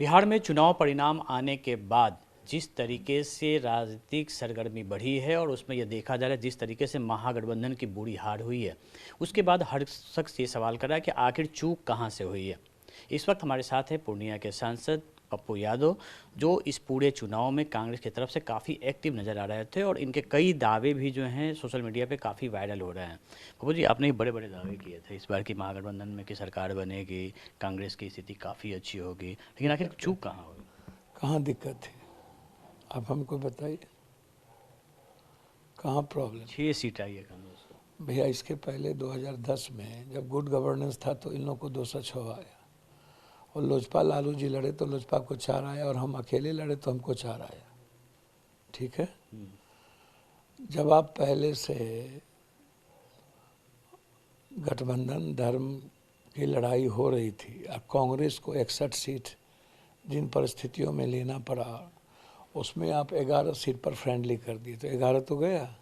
बिहार में चुनाव परिणाम आने के बाद जिस तरीके से राजनीतिक सरगर्मी बढ़ी है और उसमें यह देखा जा रहा है जिस तरीके से महागठबंधन की बुरी हार हुई है, उसके बाद हर शख्स ये सवाल कर रहा है कि आखिर चूक कहाँ से हुई है। इस वक्त हमारे साथ है पूर्णिया के सांसद पप्पू यादव, जो इस पूरे चुनाव में कांग्रेस की तरफ से काफ़ी एक्टिव नज़र आ रहे थे और इनके कई दावे भी जो हैं सोशल मीडिया पे काफ़ी वायरल हो रहे हैं। पप्पू जी, आपने बड़े बड़े दावे किए थे इस बार की महागठबंधन में कि सरकार बनेगी, कांग्रेस की स्थिति काफ़ी अच्छी होगी, लेकिन आखिर चूक कहाँ हुई? कहाँ दिक्कत है? आप हमको बताइए, कहाँ प्रॉब्लम? 6 सीट आई है कांग्रेस को। भैया, इसके पहले 2010 में जब गुड गवर्नेंस था तो इन लोगों को 206 आया, और लोजपा लालू जी लड़े तो लोजपा को 4 आया, और हम अकेले लड़े तो हमको 4 आया। ठीक है। जब आप पहले से गठबंधन धर्म की लड़ाई हो रही थी और कांग्रेस को 61 सीट जिन परिस्थितियों में लेना पड़ा, उसमें आप 11 सीट पर फ्रेंडली कर दिए तो 11 तो गया।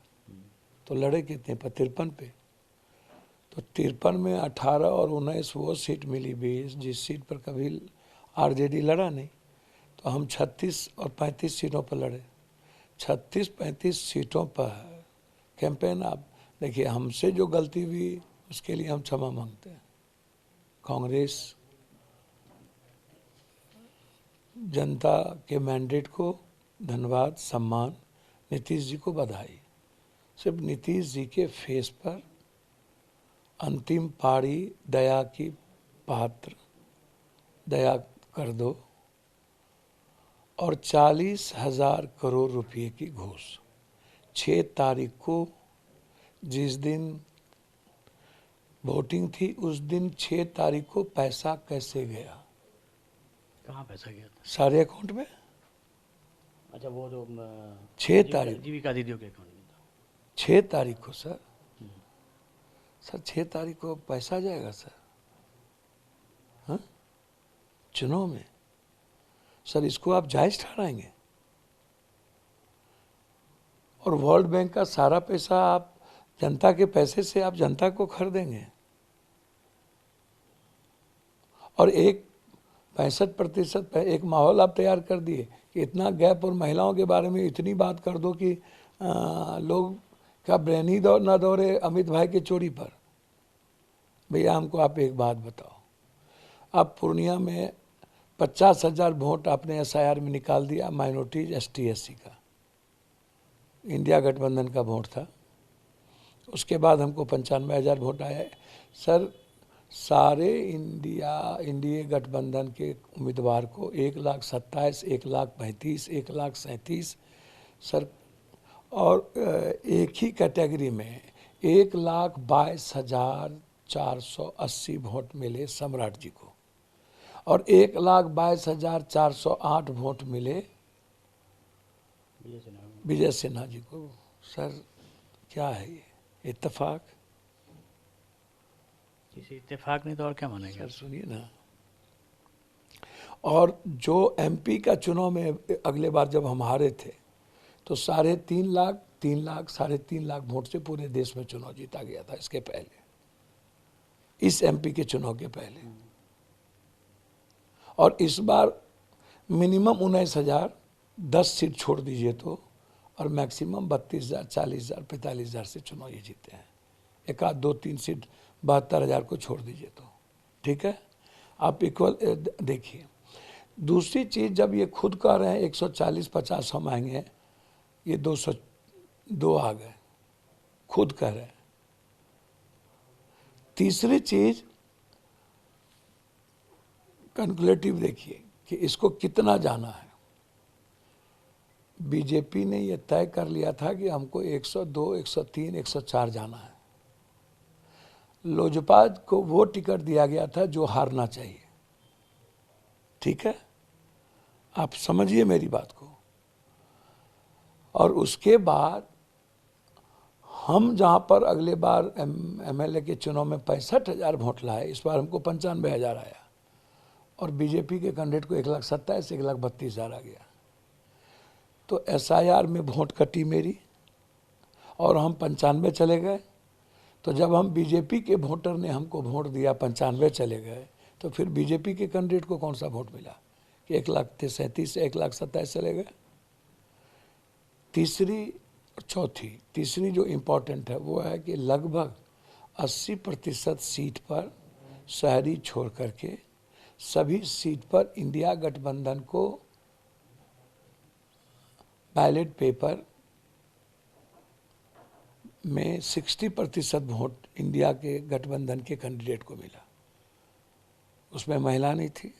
तो लड़े कितने पर? 53 पे। तो 53 में 18 और 19 वो सीट मिली 20, जिस सीट पर कभी आरजेडी लड़ा नहीं। तो हम 36 और 35 सीटों पर लड़े। 36-35 सीटों पर कैंपेन। आप देखिए, हमसे जो गलती हुई उसके लिए हम क्षमा मांगते हैं। कांग्रेस जनता के मैंडेट को धन्यवाद, सम्मान। नीतीश जी को बधाई। सिर्फ नीतीश जी के फेस पर अंतिम पारी दया की पात्र, दया कर दो, और 40,000 करोड़ रुपए की घूस 6 तारीख को, जिस दिन वोटिंग थी उस दिन 6 तारीख को पैसा कैसे गया? कहाँ पैसा गया था? सारे अकाउंट में। अच्छा, वो जो 6 तारीख, जीविका दीदियों के अकाउंट में था। 6 तारीख को सर। सर 6 तारीख को पैसा जाएगा सर? हाँ, चुनाव में। सर इसको आप जायज ठहराएंगे? और वर्ल्ड बैंक का सारा पैसा आप जनता के पैसे से आप जनता को खरीदेंगे, और 65% एक माहौल आप तैयार कर दिए कि इतना गैप, और महिलाओं के बारे में इतनी बात कर दो कि लोग का ब्रेन ही ना दौड़े अमित भाई के चोरी पर। भैया हमको आप एक बात बताओ, आप पूर्णिया में 50,000 वोट आपने एसआईआर में निकाल दिया, माइनॉरिटीज ST SC का, इंडिया गठबंधन का वोट था। उसके बाद हमको 95,000 वोट आया। सर सारे इंडिया गठबंधन के उम्मीदवार को 1,27,000, 1,35,000, 1,37,000 सर, और एक ही कैटेगरी में 1,22,480 वोट मिले सम्राट जी को, और 1,22,408 वोट मिले विजय सिन्हा जी को। सर क्या है ये इत्तेफाक? किसी इत्तेफाक नहीं तो और क्या मानेंगे? सर सुनिए ना, और जो MP का चुनाव में अगले बार जब हम हारे थे तो 3.5 लाख, 3 लाख, 3.5 लाख वोट से पूरे देश में चुनाव जीता गया था। इसके पहले, इस MP के चुनाव के पहले। और इस बार मिनिमम 19,000, 10 सीट छोड़ दीजिए तो, और मैक्सिमम 32,000, 40,000, 45,000 से चुनाव ये जीते हैं। एक आध 2-3 सीट 72,000 को छोड़ दीजिए तो। ठीक है, आप इक्वल देखिए। दूसरी चीज, जब ये खुद कह रहे हैं 140-50 हम आएंगे, ये 202 आ गए, खुद कह रहे हैं। तीसरी चीज, कैलकुलेटिव देखिए कि इसको कितना जाना है। बीजेपी ने यह तय कर लिया था कि हमको 102, 103, 104 जाना है। लोजपा को वो टिकट दिया गया था जो हारना चाहिए। ठीक है, आप समझिए मेरी बात को। और उसके बाद हम जहां पर अगले बार MLA के चुनाव में 65,000 वोट लाए, इस बार हमको 95,000 आया, और बीजेपी के कैंडिडेट को 1,27,000, 1,32,000 आ गया। तो SIR में वोट कटी मेरी, और हम 95 चले गए। तो जब हम बीजेपी के वोटर ने हमको वोट दिया, 95 चले गए, तो फिर बीजेपी के कैंडिडेट को कौन सा वोट मिला कि 1,37,000 से 1,27,000 चले गए। तीसरी जो इम्पोर्टेंट है वो है कि लगभग 80% सीट पर शहरी छोड़ करके सभी सीट पर इंडिया गठबंधन को बैलेट पेपर में 60% वोट इंडिया के गठबंधन के कैंडिडेट को मिला। उसमें महिला नहीं थी।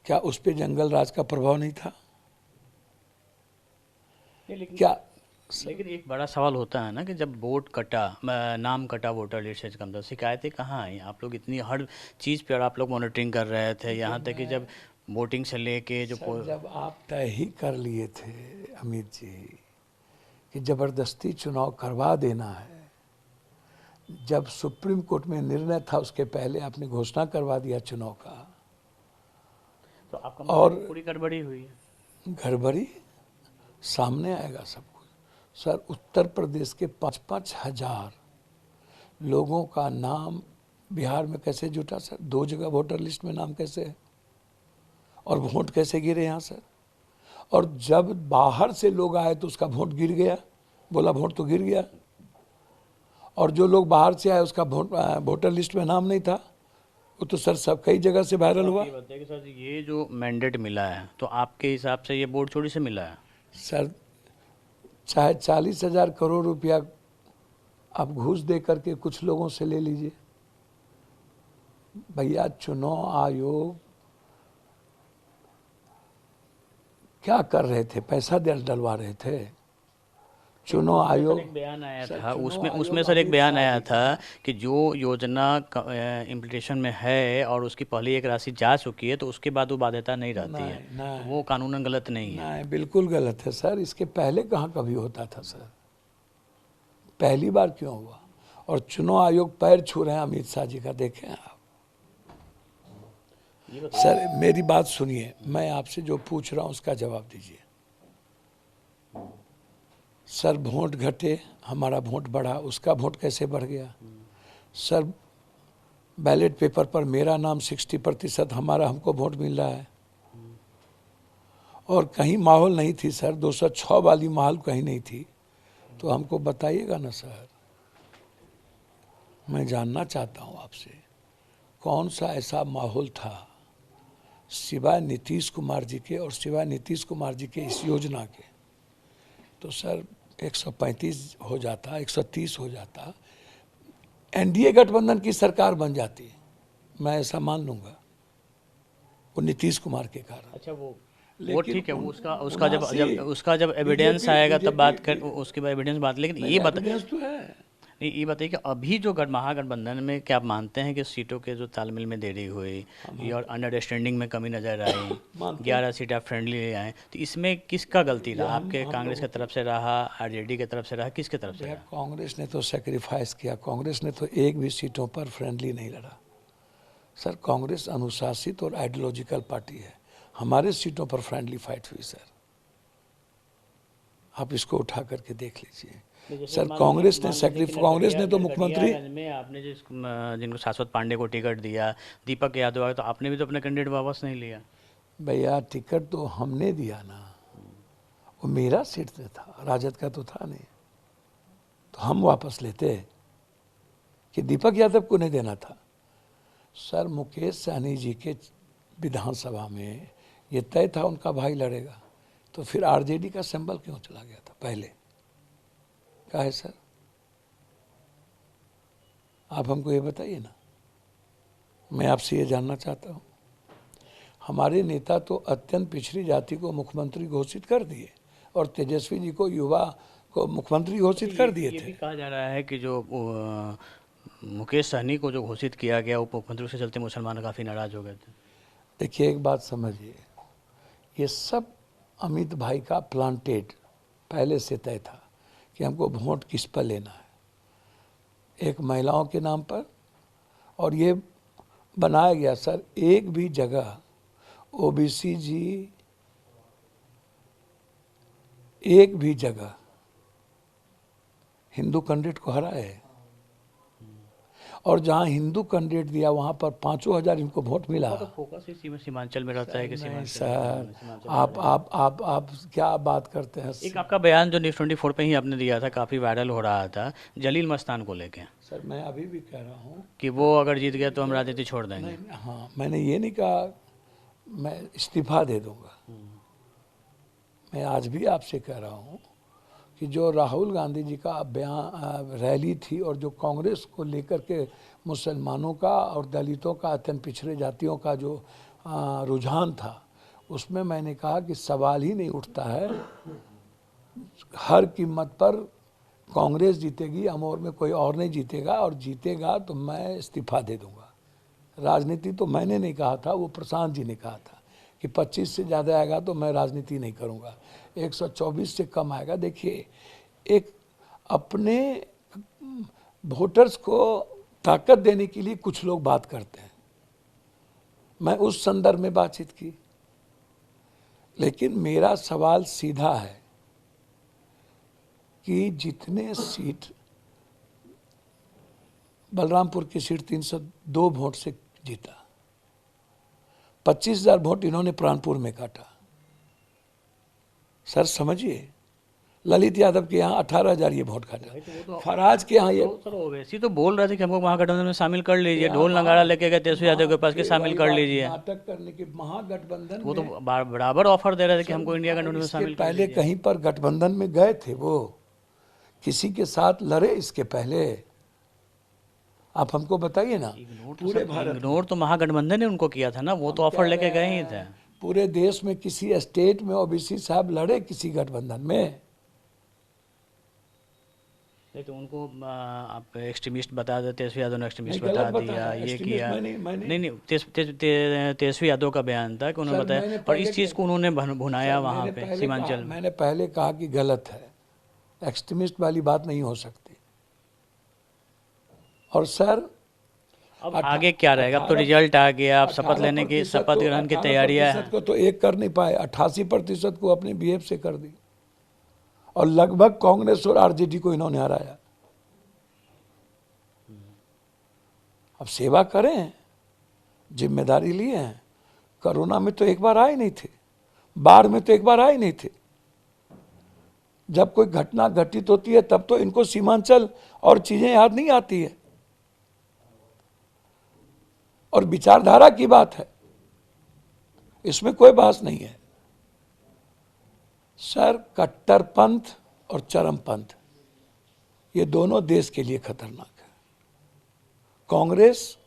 क्या उस पे जंगल राज का प्रभाव नहीं था? लेकिन एक बड़ा सवाल होता है ना कि जब वोट कटा, नाम कटा वोटर लिस्ट से कम, तो शिकायतें कहाँ आई? आप लोग इतनी हर चीज़ पर आप लोग मॉनिटरिंग कर रहे थे, यहाँ तक कि जब वोटिंग से लेके जो जब आप तय ही कर लिए थे अमित जी कि जबरदस्ती चुनाव करवा देना है, जब सुप्रीम कोर्ट में निर्णय था उसके पहले आपने घोषणा करवा दिया चुनाव का, तो आपका और पूरी गड़बड़ी हुई है। गड़बड़ी सामने आएगा सब कुछ। सर, उत्तर प्रदेश के 5-5 हजार लोगों का नाम बिहार में कैसे जुटा सर? 2 जगह वोटर लिस्ट में नाम कैसे है? और वोट कैसे गिरे यहाँ सर? और जब बाहर से लोग आए तो उसका वोट गिर गया, बोला वोट तो गिर गया। और जो लोग बाहर से आए उसका वोटर लिस्ट में नाम नहीं था, वो तो सर सब कई जगह से वायरल हुआ। ये बताइए कि सर ये जो मैंडेट मिला है तो आपके हिसाब से ये बोर्ड चोरी से मिला है? सर, चाहे 40,000 करोड़ रुपया आप घूस दे करके कुछ लोगों से ले लीजिए, भैया चुनाव आयोग क्या कर रहे थे? पैसा डलवा रहे थे। चुनाव आयोग एक बयान आया था, उसमें सर एक बयान आया था कि जो योजना इम्प्लीमेंटेशन में है और उसकी पहले एक राशि जा चुकी है तो उसके बाद वो बाध्यता नहीं रहती है, तो वो कानूनन गलत नहीं है। नहीं, बिल्कुल गलत है सर। इसके पहले कहाँ कभी होता था सर? पहली बार क्यों हुआ? और चुनाव आयोग पैर छू रहे हैं अमित शाह जी का, देखें आप। सर मेरी बात सुनिए, मैं आपसे जो पूछ रहा हूँ उसका जवाब दीजिए। सर वोट घटे, हमारा वोट बढ़ा, उसका वोट कैसे बढ़ गया? सर बैलेट पेपर पर मेरा नाम 60%, हमारा हमको वोट मिल रहा है। और कहीं माहौल नहीं थी सर, 206 वाली माहौल कहीं नहीं थी, तो हमको बताइएगा ना सर। मैं जानना चाहता हूँ आपसे, कौन सा ऐसा माहौल था सिवाय नीतीश कुमार जी के, और सिवाय नीतीश कुमार जी के इस योजना के, तो सर 135 हो जाता, 130 हो जाता, एनडीए गठबंधन की सरकार बन जाती, मैं ऐसा मान लूंगा, वो नीतीश कुमार के कारण। अच्छा, वो ठीक है, वो उसका जब एविडेंस आएगा तब बात कर, उसके बाद एविडेंस बात। लेकिन ये बताइए कि अभी जो महागठबंधन में क्या आप मानते हैं कि सीटों के जो तालमेल में देरी हुई और अंडरस्टैंडिंग में कमी नजर आई, 11 सीट आप फ्रेंडली ले आए, तो इसमें किसका गलती रहा? आपके कांग्रेस की तरफ से रहा, आरजेडी की तरफ से रहा, किसके तरफ से रहा? कांग्रेस ने तो सेक्रीफाइस किया, कांग्रेस ने तो एक भी सीटों पर फ्रेंडली नहीं लड़ा सर। कांग्रेस अनुशासित और आइडियोलॉजिकल पार्टी है, हमारे सीटों पर फ्रेंडली फाइट हुई सर। आप इसको उठा करके देख लीजिए सर। कांग्रेस ने तो मुख्यमंत्री में आपने जिनको शाश्वत पांडे को टिकट दिया, दीपक यादव आया, तो आपने भी तो अपना कैंडिडेट वापस नहीं लिया। भैया टिकट तो हमने दिया ना, वो मेरा सीट था, राजद का तो था नहीं, तो हम वापस लेते कि दीपक यादव को नहीं देना था। सर मुकेश सहनी जी के विधानसभा में ये तय था उनका भाई लड़ेगा, तो फिर आरजेडी का सिंबल क्यों चला गया था पहले? क्या है सर, आप हमको ये बताइए ना, मैं आपसे ये जानना चाहता हूँ। हमारे नेता तो अत्यंत पिछड़ी जाति को मुख्यमंत्री घोषित कर दिए और तेजस्वी जी को युवा को मुख्यमंत्री घोषित कर दिए थे। ये भी कहा जा रहा है कि जो मुकेश सहनी को जो घोषित किया गया उप मुख्यमंत्री, उसके चलते मुसलमान काफ़ी नाराज हो गए थे। देखिए एक बात समझिए, ये सब अमित भाई का प्लांटेड पहले से तय था कि हमको वोट किस पर लेना है, एक महिलाओं के नाम पर, और ये बनाया गया सर। एक भी जगह ओबीसी जी एक भी जगह हिंदू कैंडिडेट को हराए, और जहाँ हिंदू कैंडिडेट दिया वहाँ पर 5,000 इनको वोट मिला। तो फोकस ही सीमांचल में रहता है कि नहीं सीमांचल सर, सीमांचल आप क्या बात करते हैं। एक आपका बयान जो न्यूज़ 24 पे ही आपने दिया था, काफ़ी वायरल हो रहा था, जलील मस्तान को लेके, सर मैं अभी भी कह रहा हूँ कि वो अगर जीत गया तो हम राजनीति छोड़ देंगे। नहीं, हाँ मैंने ये नहीं कहा मैं इस्तीफा दे दूंगा। मैं आज भी आपसे कह रहा हूँ कि जो राहुल गांधी जी का बयान रैली थी और जो कांग्रेस को लेकर के मुसलमानों का और दलितों का, अत्यंत पिछड़े जातियों का जो रुझान था, उसमें मैंने कहा कि सवाल ही नहीं उठता है, हर कीमत पर कांग्रेस जीतेगी, अमोर में कोई और नहीं जीतेगा, और जीतेगा तो मैं इस्तीफा दे दूंगा। राजनीति तो मैंने नहीं कहा था, वो प्रशांत जी ने कहा था कि 25 से ज़्यादा आएगा तो मैं राजनीति नहीं करूंगा, 124 से कम आएगा। देखिए, एक अपने वोटर्स को ताकत देने के लिए कुछ लोग बात करते हैं, मैं उस संदर्भ में बातचीत की, लेकिन मेरा सवाल सीधा है कि जितने सीट बलरामपुर की सीट 302 वोट से जीता, 25,000 वोट इन्होंने प्राणपुर में काटा। सर समझिए, ललित यादव के यहाँ 18,000 ये वोट काटा, फराज के यहाँ ये सर ओवैसी तो बोल रहे थे कि हमको महागठबंधन में शामिल कर लीजिए, ढोल नगाड़ा लेके गए तेजस्वी यादव के पास कि शामिल कर लीजिए। नाटक करने के महागठबंधन वो तो में बराबर ऑफर दे रहे थे कि हमको इंडिया गठबंधन में इसके शामिल कर पहले लीजिए। कहीं पर गठबंधन में गए थे, वो किसी के साथ लड़े इसके पहले? आप हमको बताइए ना। पूरे भारत इग्नोर तो महागठबंधन ने उनको किया था ना, वो तो ऑफर लेके गए ही थे। पूरे देश में किसी स्टेट में ओबीसी साहब लड़े किसी गठबंधन में? नहीं तो उनको आप एक्सट्रीमिस्ट बता देते, तेजस्वी यादव ने एक्सट्रीमिस्ट नहीं, बता गलत दिया, बताया, ये extremist किया। मैंने नहीं नहीं, तेजस्वी यादव का बयान था कि उन्होंने सर, मैंने बताया, और पहले इस चीज़ को उन्होंने भुनाया वहाँ पे सीमांचल में। मैंने पहले कहा कि गलत है, एक्सट्रीमिस्ट वाली बात नहीं हो सकती। और सर अब आगे क्या रहेगा? अब तो रिजल्ट आ गया, अब शपथ लेने की, शपथ ग्रहण की तैयारियां हैं। 18% को तो एक कर नहीं पाए, 88% को अपने बीएफ से कर दी, और लगभग कांग्रेस और आरजेडी को इन्होंने हराया। अब सेवा करें, जिम्मेदारी लिए हैं। कोरोना में तो एक बार आए नहीं थे, बाढ़ में तो एक बार आए नहीं थे। जब कोई घटना घटित होती है तब तो इनको सीमांचल और चीजें याद नहीं आती है। और विचारधारा की बात है, इसमें कोई बहस नहीं है। सर, कट्टरपंथ और चरमपंथ ये दोनों देश के लिए खतरनाक है। कांग्रेस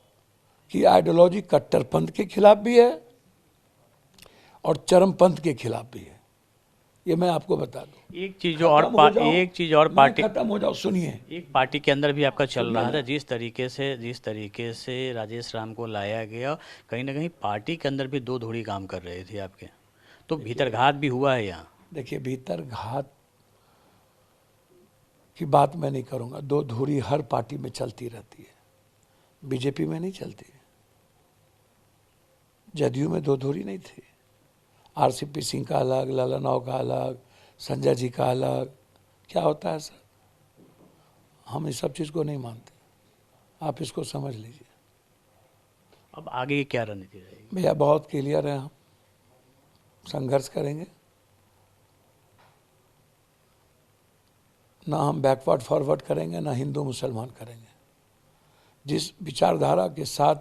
की आइडियोलॉजी कट्टरपंथ के खिलाफ भी है और चरमपंथ के खिलाफ भी है, ये मैं आपको बता दूं। एक चीज और पार्टी खत्म हो जाओ, सुनिए। एक पार्टी के अंदर भी आपका चल रहा था, जिस तरीके से राजेश राम को लाया गया, कहीं ना कहीं पार्टी के अंदर भी दो धुरी काम कर रहे थे आपके, तो भीतरघात भी हुआ है यहाँ। देखिए, भीतरघात की बात मैं नहीं करूंगा, दो धुरी हर पार्टी में चलती रहती है, बीजेपी में नहीं चलती। जदयू में दो धुरी नहीं थी, आरसीपी सिंह का अलग, ललनाव का अलग, संजय जी का अलग। क्या होता है सर, हम इस सब चीज़ को नहीं मानते, आप इसको समझ लीजिए। अब आगे क्या रणनीति रहेगी? भैया बहुत क्लियर है, हम संघर्ष करेंगे, ना हम बैकवर्ड फॉरवर्ड करेंगे, ना हिंदू मुसलमान करेंगे। जिस विचारधारा के साथ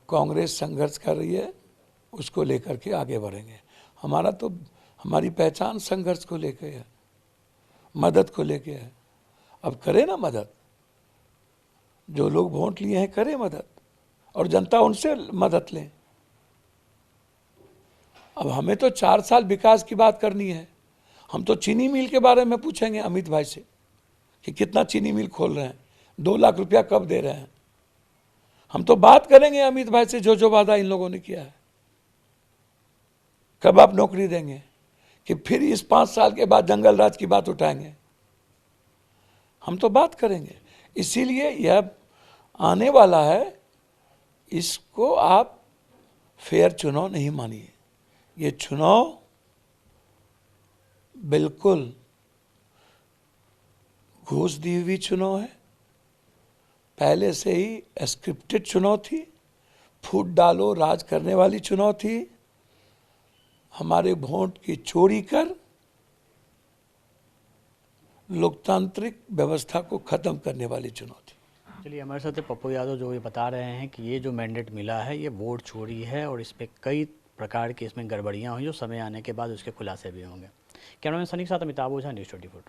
कांग्रेस संघर्ष कर रही है उसको लेकर के आगे बढ़ेंगे। हमारी पहचान संघर्ष को लेकर है, मदद को लेकर है। अब करें ना मदद, जो लोग वोट लिए हैं करें मदद, और जनता उनसे मदद लें। अब हमें तो 4 साल विकास की बात करनी है। हम तो चीनी मिल के बारे में पूछेंगे अमित भाई से कि कितना चीनी मिल खोल रहे हैं, 2 लाख रुपया कब दे रहे हैं। हम तो बात करेंगे अमित भाई से, जो वादा इन लोगों ने किया है, कब आप नौकरी देंगे, कि फिर इस 5 साल के बाद जंगल राज की बात उठाएंगे। हम तो बात करेंगे, इसीलिए यह आने वाला है, इसको आप फेयर चुनाव नहीं मानिए। ये चुनाव बिल्कुल घूस दी हुई चुनाव है, पहले से ही स्क्रिप्टेड चुनाव थी, फूट डालो राज करने वाली चुनाव थी, हमारे वोट की चोरी कर लोकतांत्रिक व्यवस्था को खत्म करने वाली चुनाव थी। चलिए, हमारे साथ पप्पू यादव जो ये बता रहे हैं कि ये जो मैंडेट मिला है ये वोट चोरी है और इस पे कई प्रकार की इसमें गड़बड़ियाँ हुई जो समय आने के बाद उसके खुलासे भी होंगे। कैमरामैन सनी के साथ अमिताभ ओझा, न्यूज़ 24।